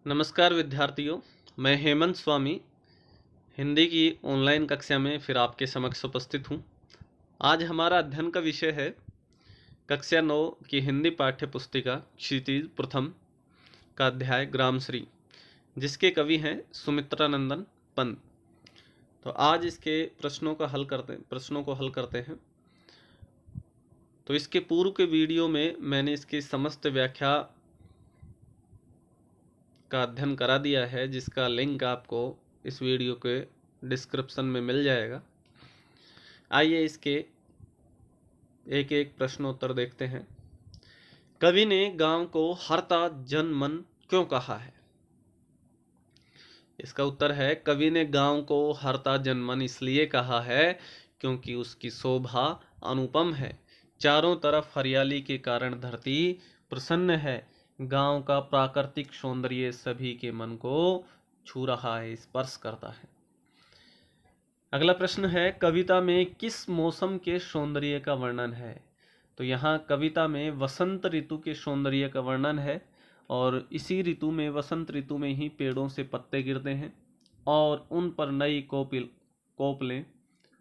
नमस्कार विद्यार्थियों, मैं हेमंत स्वामी हिंदी की ऑनलाइन कक्षा में फिर आपके समक्ष उपस्थित हूँ। आज हमारा अध्ययन का विषय है कक्षा 9 की हिंदी पाठ्य पुस्तिका क्षितिज प्रथम का अध्याय ग्रामश्री, जिसके कवि हैं सुमित्रानंदन पंत। तो आज इसके प्रश्नों को हल करते हैं। तो इसके पूर्व के वीडियो में मैंने इसकी समस्त व्याख्या का अध्ययन करा दिया है, जिसका लिंक आपको इस वीडियो के डिस्क्रिप्शन में मिल जाएगा। आइए इसके एक एक प्रश्नोत्तर देखते हैं। कवि ने गांव को हरता जन मन क्यों कहा है? इसका उत्तर है, कवि ने गांव को हरता जन मन इसलिए कहा है क्योंकि उसकी शोभा अनुपम है। चारों तरफ हरियाली के कारण धरती प्रसन्न है। गांव का प्राकृतिक सौंदर्य सभी के मन को छू रहा है, स्पर्श करता है। अगला प्रश्न है, कविता में किस मौसम के सौंदर्य का वर्णन है? तो यहाँ कविता में वसंत ऋतु के सौंदर्य का वर्णन है, और इसी ऋतु में, वसंत ऋतु में ही पेड़ों से पत्ते गिरते हैं और उन पर नई कोपलें,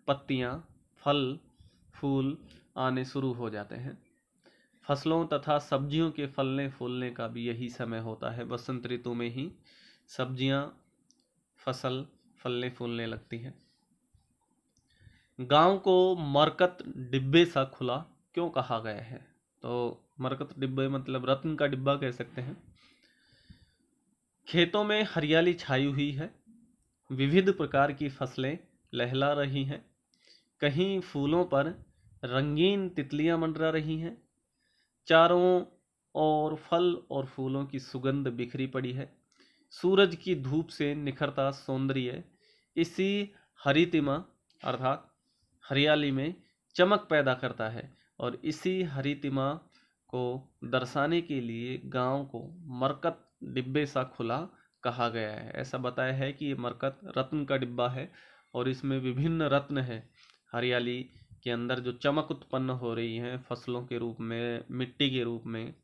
पत्तियाँ, फल, फूल आने शुरू हो जाते हैं। फसलों तथा सब्जियों के फलने फूलने का भी यही समय होता है। वसंत ऋतु में ही सब्जियां, फसल फलने फूलने लगती हैं। गांव को मरकत डिब्बे सा खुला क्यों कहा गया है? तो मरकत डिब्बे मतलब रत्न का डिब्बा कह सकते हैं। खेतों में हरियाली छाई हुई है। विविध प्रकार की फसलें लहला रही हैं। कहीं फूलों पर रंगीन तितलियां मंडरा रही हैं। चारों ओर फल और फूलों की सुगंध बिखरी पड़ी है। सूरज की धूप से निखरता सौंदर्य इसी हरितिमा अर्थात हरियाली में चमक पैदा करता है, और इसी हरितिमा को दर्शाने के लिए गांव को मरकत डिब्बे सा खुला कहा गया है। ऐसा बताया है कि ये मरकत रत्न का डिब्बा है और इसमें विभिन्न रत्न है। हरियाली के अंदर जो चमक उत्पन्न हो रही है फसलों के रूप में, मिट्टी के रूप में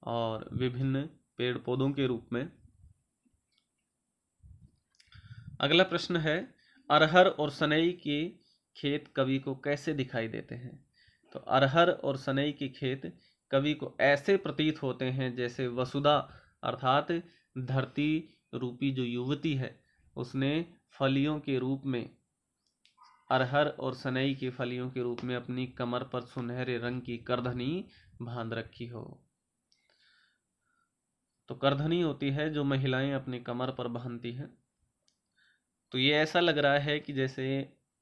और विभिन्न पेड़ पौधों के रूप में। अगला प्रश्न है, अरहर और सनई के खेत कवि को कैसे दिखाई देते हैं? तो अरहर और सनई के खेत कवि को ऐसे प्रतीत होते हैं जैसे वसुधा अर्थात धरती रूपी जो युवती है उसने फलियों के रूप में, अरहर और सनई की फलियों के रूप में अपनी कमर पर सुनहरे रंग की करधनी बांध रखी हो। तो करधनी होती है जो महिलाएं अपनी कमर पर बांधती हैं। तो ये ऐसा लग रहा है कि जैसे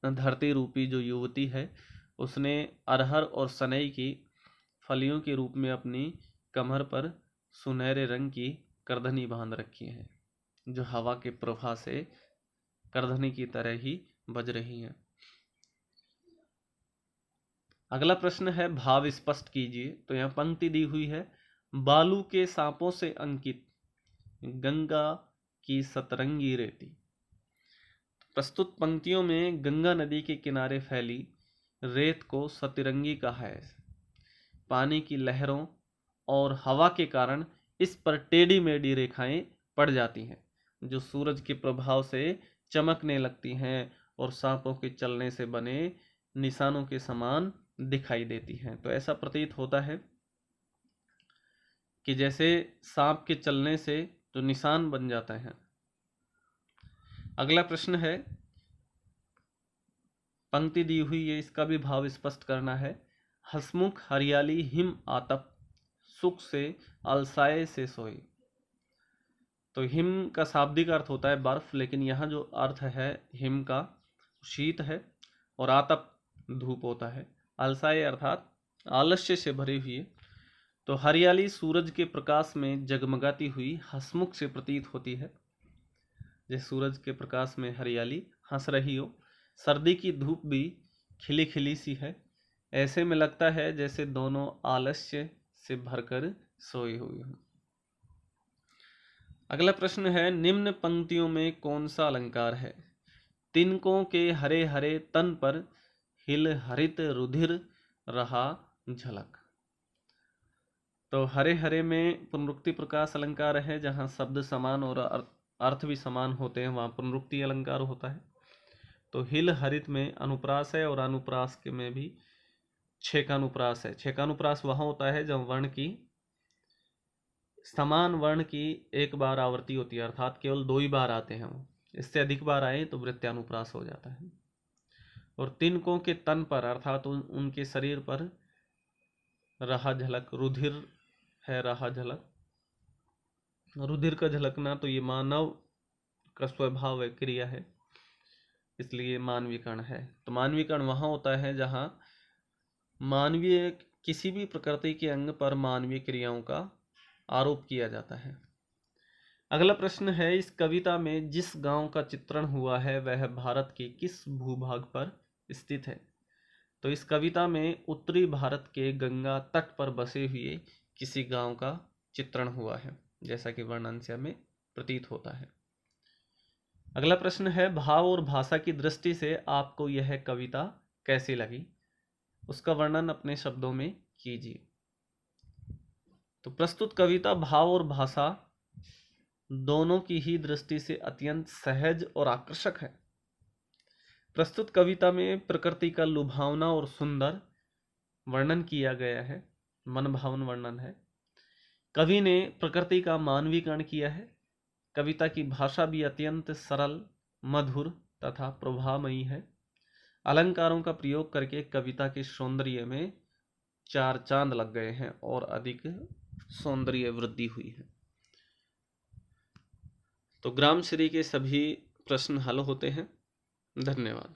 धरती रूपी जो युवती है उसने अरहर और सनई की फलियों के रूप में अपनी कमर पर सुनहरे रंग की करधनी बांध रखी है, जो हवा के प्रवाह से करधनी की तरह ही बज रही है। अगला प्रश्न है, भाव स्पष्ट कीजिए। तो यहाँ पंक्ति दी हुई है, बालू के सांपों से अंकित गंगा की सतरंगी रेती। प्रस्तुत पंक्तियों में गंगा नदी के किनारे फैली रेत को सतरंगी कहा है। पानी की लहरों और हवा के कारण इस पर टेढ़ी मेढ़ी रेखाएं पड़ जाती हैं, जो सूरज के प्रभाव से चमकने लगती हैं और सांपों के चलने से बने निशानों के समान दिखाई देती हैं। तो ऐसा प्रतीत होता है कि जैसे सांप के चलने से जो निशान बन जाते हैं। अगला प्रश्न है, पंक्ति दी हुई है, इसका भी भाव स्पष्ट करना है। हसमुख हरियाली हिम आतप सुख से अलसाए से सोई। तो हिम का शाब्दिक अर्थ होता है बर्फ, लेकिन यहाँ जो अर्थ है हिम का शीत है और आतप धूप होता है। अलसाए अर्थात आलस्य से भरी हुई। तो हरियाली सूरज के प्रकाश में जगमगाती हुई हंसमुख से प्रतीत होती है, जैसे सूरज के प्रकाश में हरियाली हंस रही हो। सर्दी की धूप भी खिली खिली सी है, ऐसे में लगता है जैसे दोनों आलस्य से भरकर सोई हुई हो। अगला प्रश्न है, निम्न पंक्तियों में कौन सा अलंकार है? तिनकों के हरे हरे तन पर हिल हरित रुधिर रहा झलक। तो हरे हरे में पुनरुक्ति प्रकाश अलंकार है, जहाँ शब्द समान और अर्थ भी समान होते हैं, वहाँ पुनरुक्ति अलंकार होता है। तो हिल हरित में अनुप्रास है, और अनुप्रास के में भी छेकानुप्रास है। छेकानुप्रास वहाँ होता है जब वर्ण की समान वर्ण की एक बार आवृत्ति होती है, अर्थात केवल 2 ही बार आते हैं वो, इससे अधिक बार आए तो वृत्त्यानुप्रास हो जाता है। और तिनकों के तन पर अर्थात उनके शरीर पर रहा झलक, रुधिर है रहा झलक, रुधिर का झलकना, तो ये मानव का स्वभाव है, क्रिया है, इसलिए मानवीय कण है। तो मानवीय कण वहाँ होता है जहाँ मानवीय किसी भी प्रकृति के अंग पर मानवीय क्रियाओं का आरोप किया जाता है। अगला प्रश्न है, इस कविता में जिस गांव का चित्रण हुआ है वह भारत के किस भूभाग पर स्थित है? तो इस कविता में उत्तरी भारत के गंगा तट पर बसे हुए किसी गांव का चित्रण हुआ है, जैसा कि वर्णन से हमें प्रतीत होता है। अगला प्रश्न है, भाव और भाषा की दृष्टि से आपको यह कविता कैसी लगी? उसका वर्णन अपने शब्दों में कीजिए। तो प्रस्तुत कविता भाव और भाषा दोनों की ही दृष्टि से अत्यंत सहज और आकर्षक है। प्रस्तुत कविता में प्रकृति का लुभावना और सुंदर वर्णन किया गया है, मनभावन वर्णन है। कवि ने प्रकृति का मानवीकरण किया है। कविता की भाषा भी अत्यंत सरल, मधुर तथा प्रभावमयी है। अलंकारों का प्रयोग करके कविता के सौंदर्य में 4 चांद लग गए हैं और अधिक सौंदर्य वृद्धि हुई है। तो ग्रामश्री के सभी प्रश्न हल होते हैं। धन्यवाद।